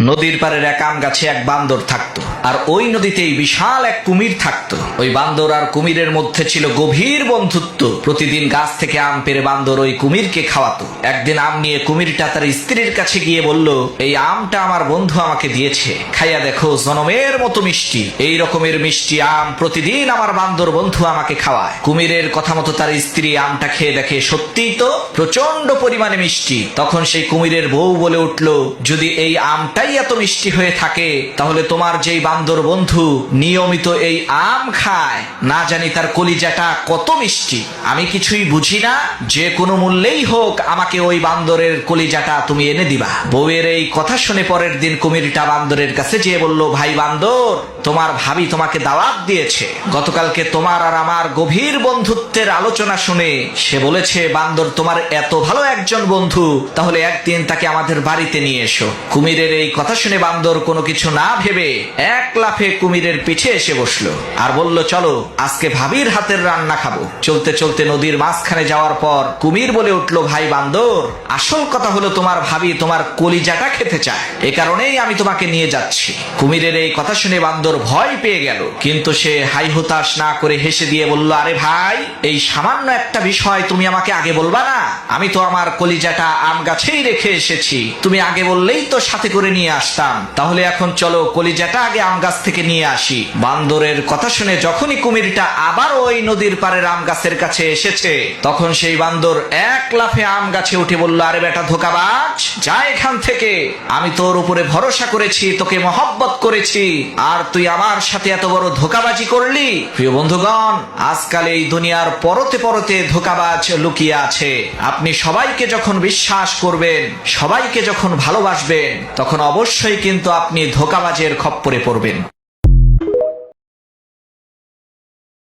নদীর পাড়ের এক আম গাছে এক বান্দর থাকতো, আর ওই নদীতেই বিশাল এক কুমির থাকতো। ওই বান্দর আর কুমিরের মধ্যে ছিল গভীর বন্ধুত্ব। প্রতিদিন গাছ থেকে আম পেড়ে বান্দর ওই কুমিরকে খাওয়াতো। একদিন আম নিয়ে কুমিরটা তার স্ত্রীর কাছে গিয়ে বলল, এই আমটা আমার বন্ধু আমাকে দিয়েছে, খাইয়া দেখো, জনমের মতো মিষ্টি। এই রকমের মিষ্টি আম প্রতিদিন আমার বান্দর বন্ধু আমাকে খাওয়ায়। কুমিরের কথা মতো তার স্ত্রী আমটা খেয়ে দেখে সত্যিই তো প্রচন্ড পরিমাণে মিষ্টি। তখন সেই কুমিরের বউ বলে উঠল, যদি এই আমটাই এত মিষ্টি হয়ে থাকে, তাহলে তোমার যেই বান্দর বন্ধু নিয়মিত এই আম খায়, না জানি তার কলিজাটা কত মিষ্টি। আমি কিছুই বুঝি না, যে কোনো মূল্যেই হোক আমাকে ওই বান্দরের কলিজাটা তুমি এনে দিবা। বউয়ের এই কথা শুনে পরের দিন কুমিরটা বান্দরের কাছে যেয়ে বলল, ভাই বান্দর, তোমার ভাবি তোমাকে দাওয়াত দিয়েছে। গতকালকে তোমার আর আমার গভীর বন্ধুত্বের আলোচনা শুনে সে বলেছে, বান্দর তোমার এত ভালো একজন বন্ধু, তাহলে একদিন তাকে আমাদের বাড়িতে নিয়ে এসো। কুমিরের এই কথা শুনে বান্দর কোনো কিছু না ভেবে এক লাফে কুমিরের পিঠে এসে বসলো আর বলল, চলো আজকে ভাবির হাতের রান্না খাবো। চলতে চলতে নদীর মাঝখানে যাওয়ার পর কুমির বলে উঠলো, ভাই বান্দর, আসল কথা হলো তোমার ভাবি তোমার কলিজাটা খেতে চায়, এ কারণেই আমি তোমাকে নিয়ে যাচ্ছি। কুমিরের এই কথা শুনে বান্দর ভয় পেয়ে গেল, কিন্তু সে হাই হুতাশ না করে হেসে দিয়ে বলল, আরে ভাই, এই সামান্য একটা বিষয় তুমি আমাকে আগে বলবা না? আমি তো আমার কলিজাটা আম গাছেই রেখে এসেছি, তুমি আগে বললেই তো সাথে করে নিয়ে আসতাম। তাহলে এখন চলো কলিজাটা আগে আম গাছ থেকে নিয়ে আসি। বান্দরের কথা শুনে যখনই কুমিরটা আবার ওই নদীর পাড়ের আম গাছের কাছে এসেছে, তখন সেই বান্দর এক লাফে আম গাছে উঠে বলল, আরে বেটা ধোঁকাবাজ, যা এখান থেকে। আমি তোর উপরে ভরসা করেছি, তোকে মহব্বত করেছি, আর তুই আমার সাথে এত বড় ধোঁকাবাজি করলি। প্রিয় বন্ধুগণ, আজকাল এই দুনিয়ার পরতে পরতে ধোঁকাবাজ লুকিয়ে আছে। আপনি সবাইকে যখন বিশ্বাস করবেন, সবাইকে যখন ভালোবাসবেন, তখন অবশ্যই কিন্তু আপনি ধোঁকাবাজের খপ্পরে পড়বেন।